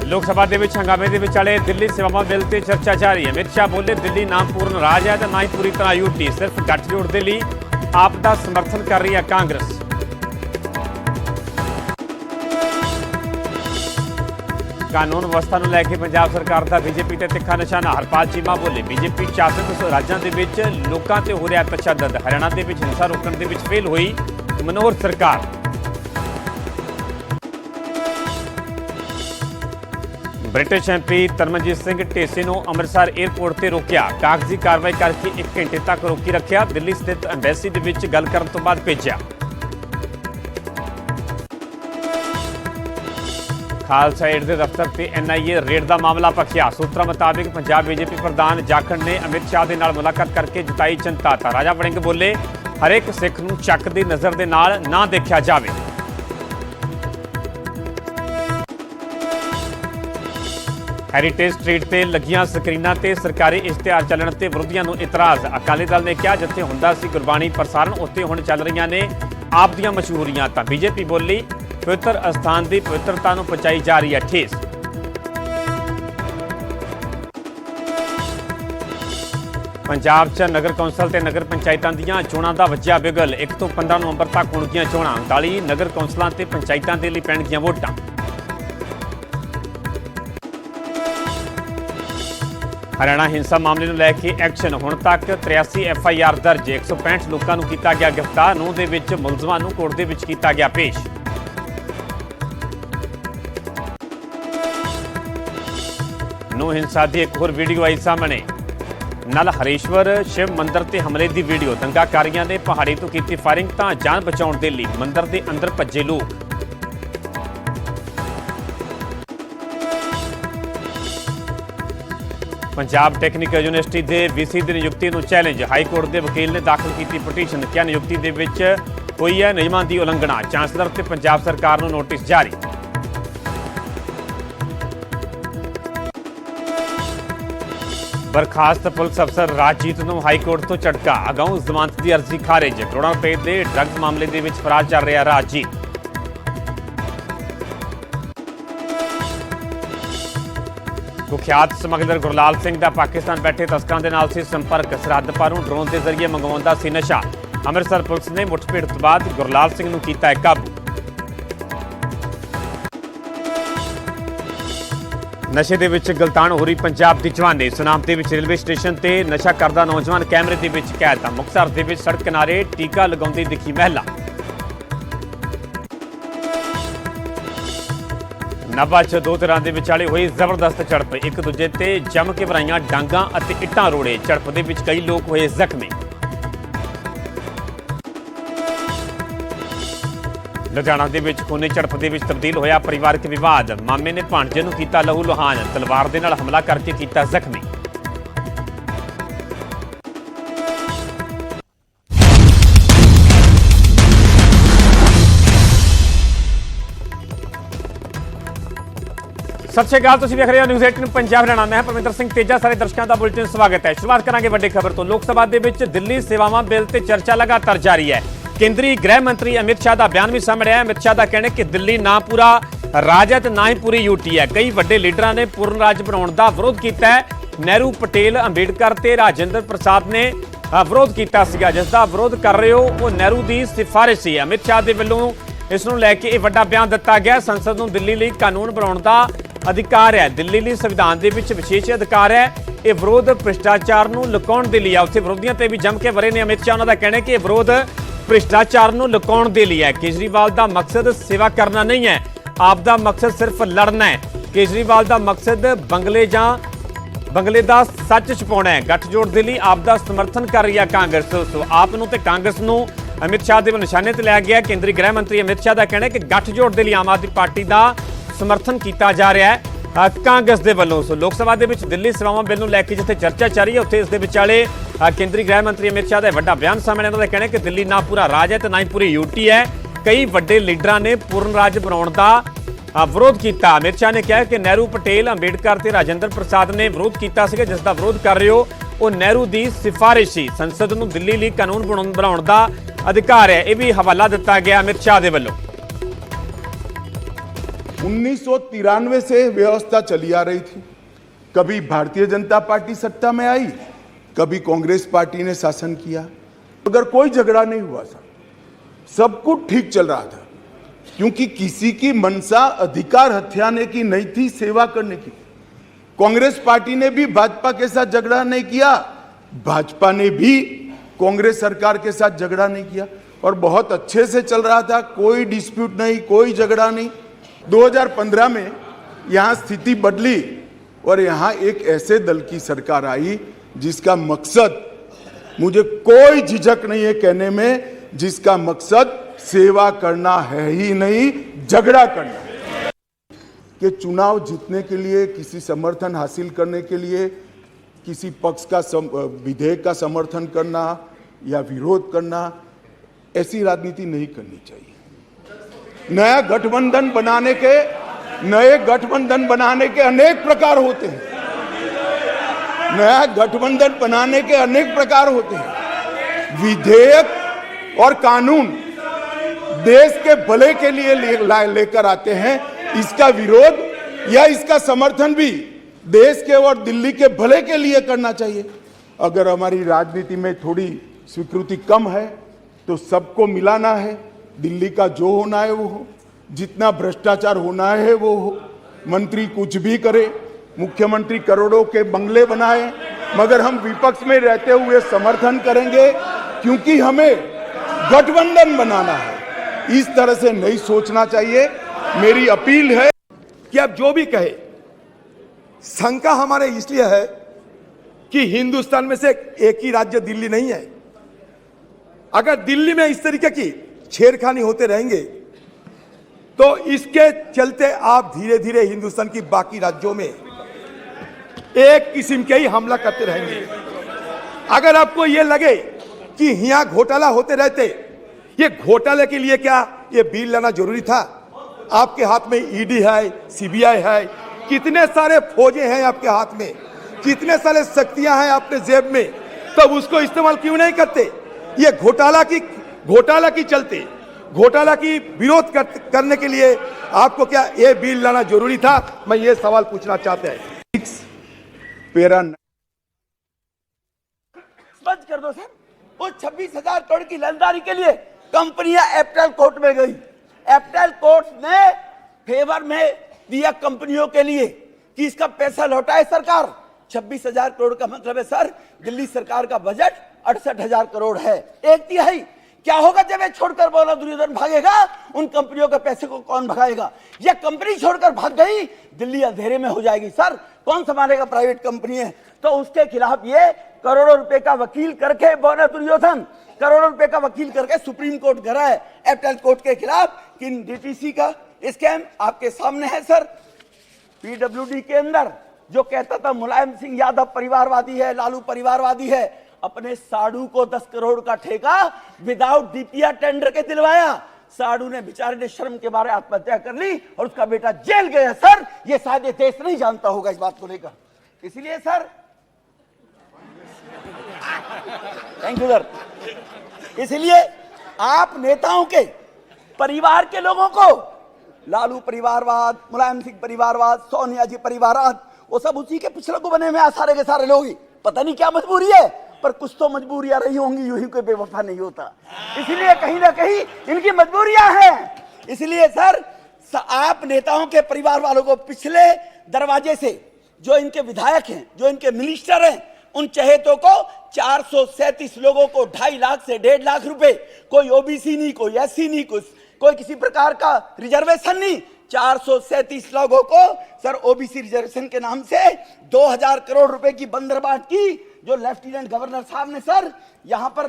लोक सभा के हंगामे के विचाले दिल्ली सेवावां बिल ते चर्चा जारी है। अमित शाह बोले दिल्ली ना पूर्ण राज है तो ना ही पूरी तरह यूटी, सिर्फ गठजोड़ के लिए आप दा समर्थन कर रही है कांग्रेस। कानून व्यवस्था को लैके पंजाब सरकार का बीजेपी ते तिखा निशाना। हरपाल चीमा बोले बीजेपी शासित राज्यों के लोगों ते हो रहा तशद्दद। हरियाणा के हिंसा रोकने के फेल हुई मनोहर सरकार। ब्रिटिश एमपी तरमनजीत सिंह ढेसी को अमृतसर एयरपोर्ट से रोकया। कागजी कार्रवाई करके 1 घंटे तक रोकी रखा। दिल्ली स्थित अंबैसी के गल करने तो बाद भेजा। खालसा एड के दफ्तर से NIA रेड का मामला भखिया। सूत्रों मुताबिक पंजाब बीजेपी प्रधान जाखड़ ने अमित शाह के नाल मुलाकात करके जताई चिंता। राजा वड़िंग बोले हरेक सिख नूं शक की नज़र के नाल ना देखा जाए। हैरीटेज स्ट्रीट से लगियां स्क्रीनां ते सरकारी इश्तिहार चलण ते विरोधियों को इतराज़। अकाली दल ने कहा जिथे हुंदा सी गुरबाणी प्रसारण उत्थे हुण चल रही ने आप दियां मशहूरियां। तां बीजेपी बोली पवित्र अस्थान की पवित्रता को पहुंचाई जा रही है ठेस। पंजाब च नगर कौंसल ते नगर पंचायतों दीयां चोणां दा वज्जिया बिगल। 1 तो 15 नवंबर तक होणगीआं चोणां। 39 नगर कौंसलों ते पंचायतों के लिए पैणगीआं वोटां। हरियाणा हिंसा मामले को लैके एक्शन। हुण तक 83 FIR दर्ज। 165 लोगों को किया गया गिरफ्तार। 9 के मुलजमां नूं कोर्ट दे विच किया गया पेश। नूं हिंसा की एक होर वीडियो आई सामने। नल हरेश्वर शिव मंदिर ते हमले की वीडियो। दंगाकारियों ने पहाड़ी तो की फायरिंग तां जान बचाउण दे लई मंदिर के अंदर भज्जे लोग। पंजाब टैक्नीकल यूनिवर्सिटी के VC की नियुक्ति को चैलेंज। हाईकोर्ट के वकील ने दाखिल की पटीशन। क्या नियुक्ति के विच हुई है नियमों की उलंघना। चांसलर ते पंजाब सरकार को नोटिस जारी। बर्खास्त पुलिस अफसर राजजीत को हाईकोर्ट तो झटका। अगाऊ जमानत की अर्जी खारिज। करोड़ों रुपए के ड्रग्स मामले के फरार चल रहा राजजीत। कुख्यात समगलर गुरलाल सिंह का पाकिस्तान बैठे तस्करों के नाल सी संपर्क। सरहद पारों ड्रोन के जरिए मंगवाउंदा सी नशा। अमृतसर पुलिस ने मुठभेड़ तो बाद गुरलाल सिंह नूं कीता है काबू। नशे दे विच गलतान हो रही पंजाब की जवानी। सुनाम दे विच रेलवे स्टेशन ते नशा करदा नौजवान कैमरे दे विच कैद। मुक्तसर दे विच सड़क किनारे टीका लगाउंदी दिखी महिला। नाभा च 2 धिरां दे विचाले हुई जबरदस्त झड़प। एक दूजे ते जम के भराइयां डांगां अते इट्टां रोड़े। झड़प दे विच कई लोग हुए जख्मी। लुधियाना दे विच खूनी झड़प दे विच तब्दील होया परिवारक विवाद। मामे ने भाणजे नूं कीता लहू लुहान। तलवार दे नाल हमला करके कीता जख्मी। सत श्री अकाल, तुसीं देख रहे हो न्यूज़ 18 पंजाब हरियाणा। मैं परमिंदर सिंह तेजा, सारे दर्शकों का बुलेटिन स्वागत है। शुरुआत करांगे वड्डी खबर तो। लोक सभा दे विच दिल्ली सेवावां बिल ते चर्चा लगातार जारी है। केंद्रीय गृह मंत्री अमित शाह का बयान भी सामने आया। अमित शाह का कहना है कि दिल्ली ना पूरा राज है तो ना ही पूरी यूटी है। कई वड्डे लीडरां ने पूर्ण राज बनाउण दा विरोध किया है। नेहरू, पटेल, अंबेडकर ते राजेंद्र प्रसाद ने विरोध किया सीगा। जिसका विरोध कर रहे हो वो नेहरू की सिफारिश ही है। अमित शाह के वल्लों इस नूं लैके यह वड्डा बयान दिता गया। संसद नूं दिल्ली लई कानून बनाउण दा अधिकार है। दिल्ली लई संविधान के विशेष अधिकार है। यह विरोध भ्रिष्टाचार नूं लुकाउण दे लई है। उत्थे विरोधियों ते भी जम के वरे ने। अमित शाह उन्हां दा कहना है कि यह विरोध भ्रिष्टाचार नूं लुकाउण दे लई है। केजरीवाल का मकसद सेवा करना नहीं है, आप दा मकसद सिर्फ लड़ना है। केजरीवाल का मकसद बंगले का सच छुपाउणा है। गठजोड़ के लिए आप दा समर्थन कर रही है कांग्रेस। सो आप नूं ते कांग्रेस नूं अमित शाह के निशाने ते लिया गया। केंद्रीय गृह मंत्री अमित शाह का कहना है कि गठजोड़ के लिए आम आदमी पार्टी का समर्थन किया जा रहा है कांग्रेस के वलों। सो लोक सभा के दिल्ली सेवावां बिल नूं लैके जिथे चर्चा चल रही है उत्थे इस दे विचाले केंद्रीय गृह मंत्री अमित शाह का वड्डा बयान सामने। उन्होंने कहना है कि दिल्ली ना पूरा राज है तो ना ही पूरी यूटी है। कई वड्डे लीडरां ने पूर्ण राज बनाउण दा विरोध किया। अमित शाह ने कहा कि नेहरू, पटेल, अंबेडकर ते राजेंद्र प्रसाद ने विरोध किया सीगा। जिसका विरोध कर रहे हो वो नेहरू की सिफारिश ही। संसद नूं दिल्ली लई कानून बनाउण दा अधिकार है। यह भी हवाला दिता गया अमित शाह के वलों। 1993 से व्यवस्था चली आ रही थी। कभी भारतीय जनता पार्टी सत्ता में आई, कभी कांग्रेस पार्टी ने शासन किया, मगर कोई झगड़ा नहीं हुआ सर, सब कुछ ठीक चल रहा था, क्योंकि किसी की मंशा अधिकार हथियाने की नहीं थी, सेवा करने की। कांग्रेस पार्टी ने भी भाजपा के साथ झगड़ा नहीं किया, भाजपा ने भी कांग्रेस सरकार के साथ झगड़ा नहीं किया, और बहुत अच्छे से चल रहा था, कोई डिस्प्यूट नहीं, कोई झगड़ा नहीं। 2015 में यहाँ स्थिति बदली और यहाँ एक ऐसे दल की सरकार आई जिसका मकसद, मुझे कोई झिझक नहीं है कहने में, जिसका मकसद सेवा करना है ही नहीं, झगड़ा करना। कि चुनाव जीतने के लिए, किसी समर्थन हासिल करने के लिए, किसी पक्ष का विधेयक का समर्थन करना या विरोध करना, ऐसी राजनीति नहीं करनी चाहिए। नए गठबंधन बनाने के अनेक प्रकार होते हैं। नया गठबंधन बनाने के अनेक प्रकार होते हैं। विधेयक और कानून देश के भले के लिए लेकर आते हैं, इसका विरोध या इसका समर्थन भी देश के और दिल्ली के भले के लिए करना चाहिए। अगर हमारी राजनीति में थोड़ी स्वीकृति कम है तो सबको मिलाना है, दिल्ली का जो होना है वो हो, जितना भ्रष्टाचार होना है वो हो, मंत्री कुछ भी करे, मुख्यमंत्री करोड़ों के बंगले बनाए, मगर हम विपक्ष में रहते हुए समर्थन करेंगे, क्योंकि हमें गठबंधन बनाना है। इस तरह से नहीं सोचना चाहिए। मेरी अपील है कि अब जो भी कहे, शंका हमारे इसलिए है कि हिंदुस्तान में से एक ही राज्य दिल्ली नहीं है। अगर दिल्ली में इस तरीके की छेड़खानी होते रहेंगे तो इसके चलते आप धीरे धीरे हिंदुस्तान की बाकी राज्यों में एक किस्म के ही हमला करते रहेंगे। अगर आपको यह लगे कि यहां घोटाला होते रहते, ये घोटाले के लिए क्या ये बिल लाना जरूरी था? आपके हाथ में ईडी है, सीबीआई है, कितने सारे फौजें हैं आपके हाथ में, कितने सारे शक्तियां हैं अपने जेब में, तब उसको इस्तेमाल क्यों नहीं करते? ये घोटाला की चलते, घोटाला की विरोध करने के लिए आपको क्या ये बिल लाना जरूरी था? मैं ये सवाल पूछना चाहता है। बंद कर दो सर। वो 26,000 करोड़ की लेनदारी के लिए कंपनियां एप्टल कोर्ट में गई। एप्टल कोर्ट ने फेवर में दिया कंपनियों के लिए कि इसका पैसा लौटाए सरकार। 26,000 करोड़ का मतलब है सर, दिल्ली सरकार का बजट 68,000 करोड़ है, 1/3। क्या होगा जब ये छोड़कर बोला दुर्योधन भागेगा? उन कंपनियों के पैसे को कौन भगाएगा? ये कंपनी छोड़कर भाग गई, दिल्ली अंधेरे में हो जाएगी। सर कौन संभालेगा? प्राइवेट कंपनी है। तो उसके खिलाफ ये करोड़ों रुपए का वकील करके बोला दुर्योधन, करोड़ों रुपए का वकील करके सुप्रीम कोर्ट गया है एप्टल कोर्ट के खिलाफ। किन डीटीसी का स्कैम आपके सामने है सर। पीडब्ल्यूडी के अंदर जो कहता था मुलायम सिंह यादव परिवारवादी है, लालू परिवारवादी है, अपने साडू को 10 करोड़ का ठेका विदाउट डीपीआर टेंडर के दिलवाया। साडू ने बेचारे ने शर्म के मारे आत्महत्या कर ली और उसका बेटा जेल गया। सर ये शायद ये देश नहीं जानता होगा इस बात को लेकर। इसलिए सर थैंक यू सर। इसलिए आप नेताओं के परिवार के लोगों को, लालू परिवारवाद, मुलायम सिंह परिवारवाद, सोनिया जी परिवारवाद, वो सब उसी के पिछले को बने हुए सारे के सारे लोग ही। पता नहीं क्या मजबूरी है, पर कुछ तो मजबूरियां रही होंगी, यूं ही कोई बेवफा नहीं होता। इसलिए कहीं ना कहीं इनकी मजबूरियां हैं। इसलिए सर आप नेताओं के परिवार वालों को पिछले दरवाजे से जो इनके विधायक हैं, जो इनके मिनिस्टर हैं, उन चहेतों को 437 लोगों को 2.5 लाख से 1.5 लाख रुपए, कोई ओबीसी नहीं, कोई एससी नहीं, कोई किसी प्रकार का रिजर्वेशन नहीं, 437 लोगों को सर ओबीसी रिजर्वेशन के नाम से 2000 करोड़ रुपए की बंदरबाट की, जो लेफ्टिनेंट गवर्नर साहब ने सर यहां पर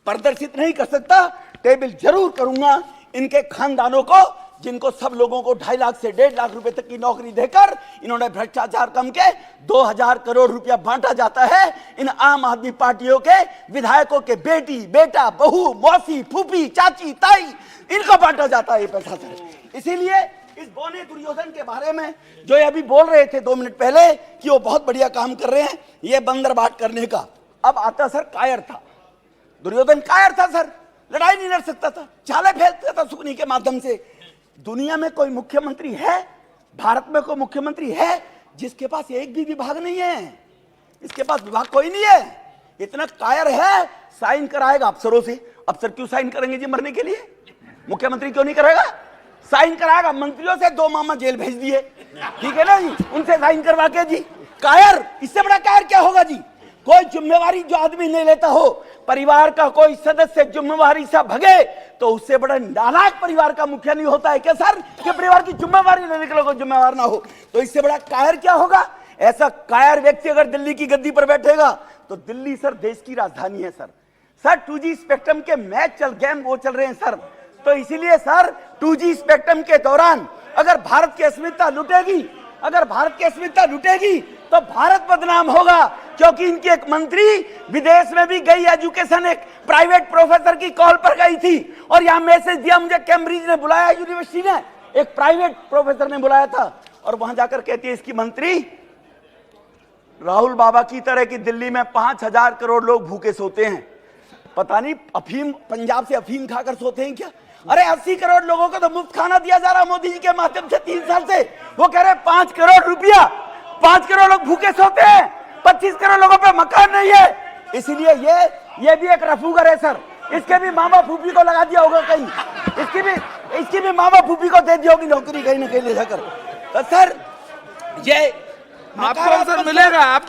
प्रदर्शित नहीं कर सकता। टेबल जरूर करूंगा इनके खानदानों को, जिनको सब लोगों को 2.5 लाख से 1.5 लाख रुपए तक की नौकरी देकर इन्होंने भ्रष्टाचार कम के 2000 करोड़ रुपया बांटा जाता है। इन आम आदमी पार्टियों के विधायकों के बेटी, बेटा, बहू, मौसी, फूफी, चाची, ताई, इनको बांटा जाता है ये पैसा सर। इसीलिए इस बोने दुर्योधन के बारे में जो ये अभी बोल रहे थे 2 मिनट पहले कि वो बहुत बढ़िया काम कर रहे हैं ये बंदरबाट करने का, अब आता सर कायर था दुर्योधन, कायर था सर, लड़ाई नहीं लड़ सकता था, चाले फैलता था सुकनी के माध्यम से। दुनिया में कोई मुख्यमंत्री है, भारत में कोई मुख्यमंत्री है जिसके पास एक भी विभाग नहीं है? इसके पास विभाग कोई नहीं है। इतना कायर है, साइन कराएगा अफसरों से। अफसर क्यों साइन करेंगे जी मरने के लिए? मुख्यमंत्री क्यों नहीं करेगा? साइन कराएगा मंत्रियों से। 2 मामा जेल भेज दिए, ठीक है ना जी, उनसे साइन करवा के जी। कायर, इससे बड़ा कायर क्या होगा जी? कोई जिम्मेवारी जो आदमी नहीं लेता हो, परिवार का कोई सदस्य जिम्मेवारी से भगे, तो उससे बड़ा नालायक परिवार का मुखिया नहीं होता है क्या सर? कि परिवार की जिम्मेवारी लेने के लिए कोई जिम्मेवार ना हो, तो इससे बड़ा कायर क्या होगा? ऐसा कायर व्यक्ति अगर दिल्ली की गद्दी पर बैठेगा तो दिल्ली सर देश की राजधानी है सर। सर 2G स्पेक्ट्रम के मैच गेम वो चल रहे हैं सर, तो इसीलिए सर 2G स्पेक्ट्रम के दौरान अगर भारत की अस्मिता लुटेगी, तो भारत बदनाम होगा। क्योंकि इनकी एक मंत्री विदेश में भी गई, एजुकेशन एक प्राइवेट प्रोफेसर की कॉल पर गई थी और यहां मैसेज दिया, मुझे कैम्ब्रिज ने बुलाया, यूनिवर्सिटी ने, एक प्राइवेट प्रोफेसर ने बुलाया था, और वहां जाकर कहती है इसकी मंत्री, राहुल बाबा की तरह की दिल्ली में 5000 करोड़ लोग भूखे सोते हैं, पता नहीं अफीम पंजाब से अफीम खाकर सोते हैं क्या? अरे 80 करोड़ लोगों को तो मुफ्त खाना दिया जा रहा मोदी जी के माध्यम से 3 साल से। वो कह रहे 5 करोड़ रुपया, 5 करोड़ लोग भूखे सोते हैं, 25 करोड़ लोगों पे मकान नहीं है। इसीलिए ये भी एक रफूगर है सर। इसके भी मामा फूफी को लगा दिया होगा कहीं, इसकी भी मामा फूफी को दे दी होगी नौकरी कहीं ना कहीं ले जाकर। तो सर ये आपको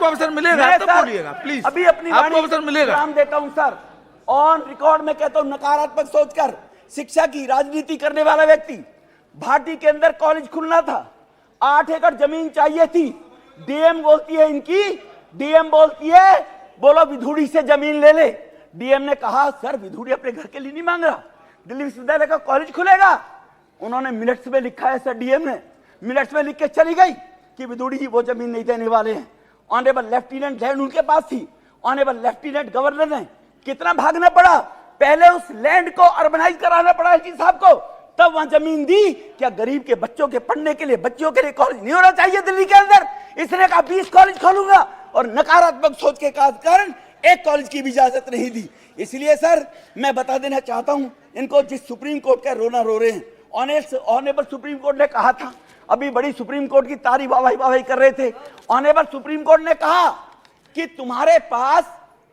अवसर मिलेगा, तो बोलिएगा प्लीज। अभी अपनी आपको अवसर मिलेगा। नाम देता हूं सर, ऑन रिकॉर्ड में कहता हूं, नकारात्मक सोचकर शिक्षा की राजनीति करने वाला व्यक्ति। भाटी के अंदर कॉलेज खुलना था, 8 एकड़ जमीन चाहिए थी। डीएम बोलती है बोलो विधुड़ी से जमीन ले ले। डीएम ने कहा सर विधुड़ी अपने घर के लिए नहीं मांग रहा, दिल्ली विश्वविद्यालय का कॉलेज खुलेगा। उन्होंने मिनट्स में लिखा है सर, डीएम ने मिनट्स में लिख के चली गई कि विधुड़ी जी वो जमीन नहीं देने वाले हैं। ऑनरेबल लेफ्टिनेंट लैंड उनके पास थी, ऑनरेबल लेफ्टिनेंट गवर्नर ने कितना भागना पड़ा, पहले उस लैंड को अर्बनाइज कराना पड़ा एलजी साहब को, तब वहां जमीन दी। क्या गरीब के बच्चों के पढ़ने के लिए, बच्चियों के लिए कॉलेज नहीं होना चाहिए दिल्ली के अंदर? इसने कहा 20 कॉलेज खोलूंगा, और नकारात्मक सोच के कारण एक कॉलेज की भी इजाजत नहीं दी। इसलिए सर मैं बता देना चाहता हूं इनको, जिस सुप्रीम कोर्ट का रोना रो रहे हैं, ऑनरेबल सुप्रीम कोर्ट ने कहा था, अभी बड़ी सुप्रीम कोर्ट की तारीफ वाहवाही कर रहे थे। ऑनरेबल सुप्रीम कोर्ट ने कहा कि तुम्हारे पास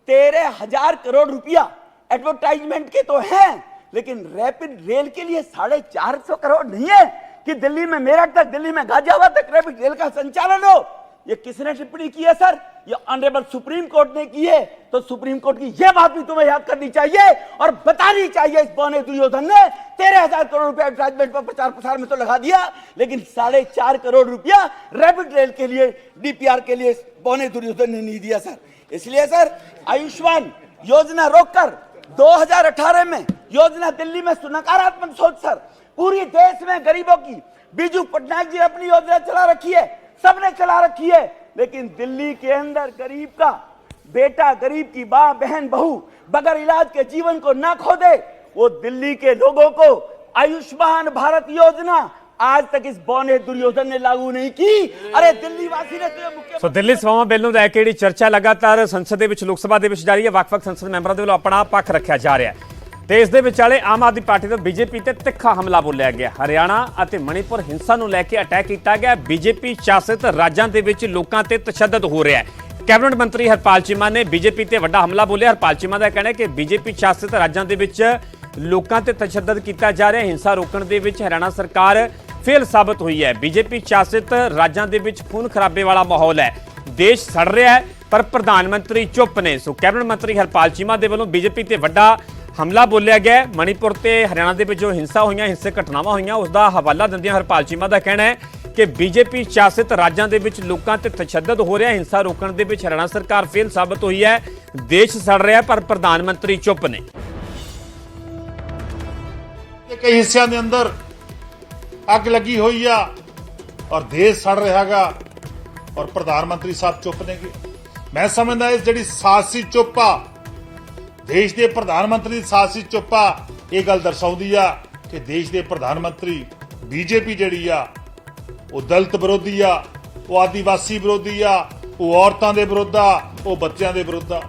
13,000 करोड़ रुपया एडवर्टाइजमेंट के तो हैं, लेकिन रैपिड रेल के लिए 450 करोड़ नहीं है कि दिल्ली में मेरठ तक, दिल्ली में गाजियाबाद तक रैपिड रेल का संचालन हो। ये किसने टिप्पणी की है सर? ये ऑनरेबल सुप्रीम कोर्ट ने की है। तो सुप्रीम कोर्ट की यह बात भी तुम्हें याद करनी चाहिए और बतानी चाहिए। इस बौने दुर्योधन ने 13,000 करोड़ रुपया एडवर्टाइजमेंट पर प्रचार प्रसार में तो लगा दिया, लेकिन 4.5 करोड़ रुपया रैपिड रेल के लिए, डीपीआर के लिए बौने दुर्योधन ने नहीं दिया सर। इसलिए सर आयुष्मान योजना रोककर 2018 में योजना दिल्ली में नकारात्मक सोच सर, पूरी देश में गरीबों की, बीजू पटनायक जी अपनी योजना चला रखी है, सबने चला रखी है, लेकिन दिल्ली के अंदर गरीब का बेटा, गरीब की मां, बहन, बहू बगैर इलाज के जीवन को ना खो दे, वो दिल्ली के लोगों को आयुष्मान भारत योजना आज तक इस बौने दुर्योधन ने लागू नहीं की। अरे दिल्ली वासी ने ਸੋ ਦਿੱਲੀ ਸੇਵਾਵਾਂ ਬਿੱਲ ਨੂੰ ਲੈ ਕੇ ਜਿਹੜੀ ਚਰਚਾ ਲਗਾਤਾਰ ਸੰਸਦ ਦੇ ਵਿੱਚ, ਲੋਕ ਸਭਾ ਦੇ ਵਿੱਚ ਜਾਰੀ ਹੈ। ਵੱਖ-ਵੱਖ ਸੰਸਦ ਮੈਂਬਰਾਂ ਦੇ ਵੱਲੋਂ ਆਪਣਾ ਪੱਖ ਰੱਖਿਆ ਜਾ ਰਿਹਾ ਹੈ ਤੇ ਇਸ ਦੇ ਵਿਚਾਲੇ ਆਮ ਆਦਮੀ ਪਾਰਟੀ ਤੋਂ ਬੀਜੇਪੀ ਤੇ ਤਿੱਖਾ ਹਮਲਾ ਬੋਲਿਆ ਗਿਆ। ਹਰਿਆਣਾ ਅਤੇ ਮਣੀਪੁਰ ਹਿੰਸਾ ਨੂੰ ਲੈ ਕੇ ਅਟੈਕ ਕੀਤਾ ਗਿਆ। ਬੀਜੇਪੀ ਸ਼ਾਸਿਤ ਰਾਜਾਂ ਦੇ ਵਿੱਚ ਲੋਕਾਂ ਤੇ ਤਸ਼ੱਦਦ ਹੋ ਰਿਹਾ ਹੈ। ਕੈਬਨਿਟ ਮੰਤਰੀ ਹਰਪਾਲ ਚੀਮਾ ਨੇ ਬੀਜੇਪੀ ਤੇ ਵੱਡਾ ਹਮਲਾ ਬੋਲਿਆ। ਹਰਪਾਲ ਚੀਮਾ ਦਾ ਕਹਿਣਾ ਹੈ ਕਿ ਬੀਜੇਪੀ ਸ਼ਾਸਿਤ ਰਾਜਾਂ ਦੇ ਵਿੱਚ ਲੋਕਾਂ ਤੇ ਤਸ਼ੱਦਦ ਕੀਤਾ ਜਾ ਰਿਹਾ। ਹਿੰਸਾ ਰੋਕਣ ਦੇ ਵਿੱਚ ਹਰਿਆਣਾ ਸਰਕਾਰ फेल साबित हुई है। बीजेपी शासित राज्यों के विच खून खराबे वाला माहौल है, देश सड़ रहा है, पर प्रधानमंत्री चुप ने। सो कैबिनेट मंत्री हरपाल चीमा के वालों बीजेपी ते वड्डा हमला बोलिया गया। मणिपुर ते हरियाणा के जो हिंसा हुई, हिंसक घटनावां हुई, उसका हवाला दिंदियां हरपाल चीमा का कहना है कि बीजेपी शासित राज्यों के विच लोकां ते तशद्दद हो रहा। हिंसा रोकण दे विच हरियाणा सरकार फेल साबित हुई है, देश सड़ रहा है, पर प्रधानमंत्री चुप ने। कई हिस्सों के अंदर अग लगी हुई आ और देश सड़ रहा गा और प्रधानमंत्री साहब चुप ने। मैं समझदा इस जिहड़ी साहसी चुप आ, देश के प्रधानमंत्री की साहसी चुप आ, ये गल दर्शाउंदी आ कि देश के प्रधानमंत्री बीजेपी जिहड़ी आ वो दलित विरोधी आ, वो आदिवासी विरोधी आ, वो औरतों के विरुद्ध आ, वो बच्चों के विरुद्ध आ।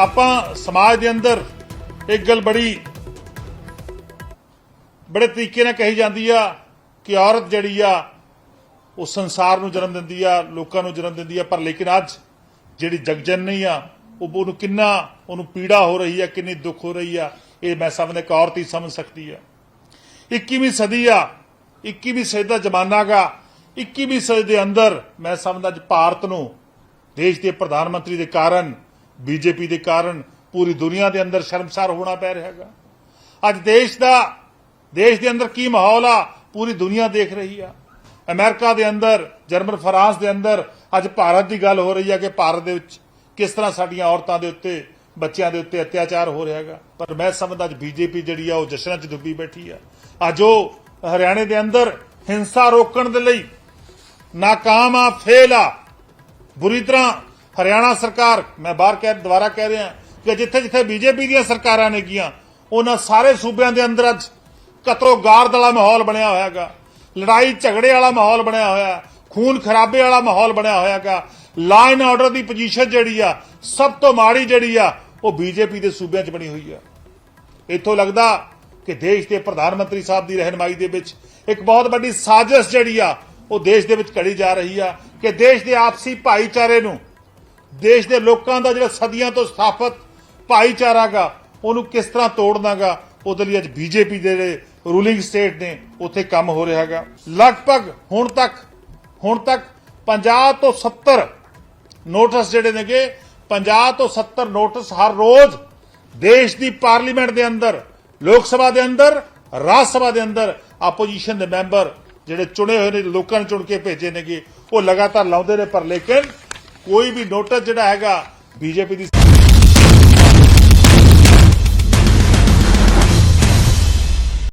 आपां समाज के अंदर एक गल बड़ी ਬੜੇ ਤਰੀਕੇ ਨਾਲ ਕਹੀ ਜਾਂਦੀ ਆ ਕਿ ਔਰਤ ਜਿਹੜੀ ਆ ਉਹ ਸੰਸਾਰ ਨੂੰ ਜਨਮ ਦਿੰਦੀ ਆ, ਲੋਕਾਂ ਨੂੰ ਜਨਮ ਦਿੰਦੀ ਆ, ਪਰ ਲੇਕਿਨ ਅੱਜ ਜਿਹੜੀ ਜਗਜਨਨੀ ਆ ਉਹਨੂੰ ਕਿੰਨਾ ਉਹਨੂੰ ਪੀੜਾ ਹੋ ਰਹੀ ਆ, ਕਿੰਨੀ ਦੁੱਖ ਹੋ ਰਹੀ ਆ, ਇਹ ਮੈਂ ਸਮਝਦਾ ਇੱਕ ਔਰਤ ਹੀ ਸਮਝ ਸਕਦੀ ਆ। 21ਵੀਂ ਸਦੀ ਆ, 21ਵੀਂ ਸਦੀ ਦਾ ਜ਼ਮਾਨਾ ਗਾ। 21ਵੀਂ ਸਦੀ ਦੇ ਅੰਦਰ ਮੈਂ ਸਮਝਦਾ ਅੱਜ ਭਾਰਤ ਨੂੰ ਦੇਸ਼ ਦੇ ਪ੍ਰਧਾਨ ਮੰਤਰੀ ਦੇ ਕਾਰਨ, ਬੀਜੇਪੀ ਦੇ ਕਾਰਨ ਪੂਰੀ ਦੁਨੀਆ ਦੇ ਅੰਦਰ ਸ਼ਰਮਸਾਰ ਹੋਣਾ ਪੈ ਰਿਹਾ ਹੈਗਾ। ਅੱਜ ਦੇਸ਼ ਦੇ ਅੰਦਰ ਕੀ ਮਾਹੌਲ ਆ ਪੂਰੀ ਦੁਨੀਆ ਦੇਖ ਰਹੀ ਆ। ਅਮਰੀਕਾ ਦੇ ਅੰਦਰ, ਜਰਮਨ, ਫਰਾਂਸ ਦੇ ਅੰਦਰ ਅੱਜ ਭਾਰਤ ਦੀ ਗੱਲ ਹੋ ਰਹੀ ਹੈ ਕਿ ਭਾਰਤ ਦੇ ਵਿੱਚ ਕਿਸ ਤਰ੍ਹਾਂ ਸਾਡੀਆਂ ਔਰਤਾਂ ਦੇ ਉੱਤੇ, ਬੱਚਿਆਂ ਦੇ ਉੱਤੇ ਅਤਿਆਚਾਰ ਹੋ ਰਿਹਾ ਹੈਗਾ। ਪਰ ਮੈਂ ਸਮਝਦਾ ਅੱਜ ਬੀਜੇਪੀ ਜਿਹੜੀ ਆ ਉਹ ਜਸ਼ਨਾਂ 'ਚ ਡੁੱਬੀ ਬੈਠੀ ਆ। ਅੱਜ ਉਹ ਹਰਿਆਣੇ ਦੇ ਅੰਦਰ ਹਿੰਸਾ ਰੋਕਣ ਦੇ ਲਈ ਨਾਕਾਮ ਆ, ਫੇਲ ਆ। ਬੁਰੀ ਤਰ੍ਹਾਂ ਹਰਿਆਣਾ ਸਰਕਾਰ, ਮੈਂ ਦੁਬਾਰਾ ਕਹਿ ਰਿਹਾ ਕਿ ਜਿੱਥੇ ਜਿੱਥੇ ਬੀਜੇਪੀ ਦੀਆਂ ਸਰਕਾਰਾਂ ਨੇ ਕੀਆਂ, ਉਹਨਾਂ ਸਾਰੇ ਸੂਬਿਆਂ ਦੇ ਅੰਦਰ ਅੱਜ ਕਤਰੋ ਗਾਰਦ ਵਾਲਾ ਮਾਹੌਲ ਬਣਿਆ ਹੋਇਆ ਹੈਗਾ, ਲੜਾਈ ਝਗੜੇ ਵਾਲਾ ਮਾਹੌਲ ਬਣਿਆ ਹੋਇਆ, ਖੂਨ ਖਰਾਬੇ ਵਾਲਾ ਮਾਹੌਲ ਬਣਿਆ ਹੋਇਆ ਹੈਗਾ। Law and order the position ਜਿਹੜੀ ਆ ਸਭ ਤੋਂ ਮਾੜੀ ਜਿਹੜੀ ਆ ਉਹ ਬੀਜੇਪੀ ਦੇ ਸੂਬਿਆਂ 'ਚ ਬਣੀ ਹੋਈ ਆ। ਇੱਥੋਂ ਲੱਗਦਾ ਕਿ ਦੇਸ਼ ਦੇ ਪ੍ਰਧਾਨ ਮੰਤਰੀ ਸਾਹਿਬ ਦੀ ਰਹਿਨਮਾਈ ਦੇ ਵਿੱਚ ਇੱਕ ਬਹੁਤ ਵੱਡੀ ਸਾਜ਼ਿਸ਼ ਜਿਹੜੀ ਆ ਉਹ ਦੇਸ਼ ਦੇ ਵਿੱਚ ਘੜੀ ਜਾ ਰਹੀ ਆ ਕਿ ਦੇਸ਼ ਦੇ ਆਪਸੀ ਭਾਈਚਾਰੇ ਨੂੰ, ਦੇਸ਼ ਦੇ ਲੋਕਾਂ ਦਾ ਜਿਹੜਾ ਸਦੀਆਂ ਤੋਂ ਸਥਾਪਿਤ ਭਾਈਚਾਰਾ ਗਾ ਉਹਨੂੰ ਕਿਸ ਤਰ੍ਹਾਂ ਤੋੜਨਾਗਾ, ਉਹਦੇ ਲਈ ਅੱਜ ਬੀਜੇਪੀ ਦੇ ਜਿਹੜੇ ਰੂਲਿੰਗ ਸਟੇਟ ਨੇ ਉੱਥੇ ਕੰਮ ਹੋ ਰਿਹਾ ਹੈਗਾ। ਲਗਭਗ ਹੁਣ ਤੱਕ 50 ਤੋਂ 70 ਨੋਟਿਸ ਜਿਹੜੇ ਨੇਗੇ, 50 ਤੋਂ 70 ਨੋਟਿਸ ਹਰ ਰੋਜ਼ ਦੇਸ਼ ਦੀ ਪਾਰਲੀਮੈਂਟ ਦੇ ਅੰਦਰ, ਲੋਕ ਸਭਾ ਦੇ ਅੰਦਰ, ਰਾਜ ਸਭਾ ਦੇ ਅੰਦਰ ਆਪੋਜੀਸ਼ਨ ਦੇ ਮੈਂਬਰ ਜਿਹੜੇ ਚੁਣੇ ਹੋਏ ਨੇ, ਲੋਕਾਂ ਨੇ ਚੁਣ ਕੇ ਭੇਜੇ ਨੇਗੇ, ਉਹ ਲਗਾਤਾਰ ਲਾਉਂਦੇ ਨੇ। ਪਰ ਲੇਕਿਨ ਕੋਈ ਵੀ ਨੋਟਿਸ ਜਿਹੜਾ ਹੈਗਾ ਬੀਜੇਪੀ ਦੀ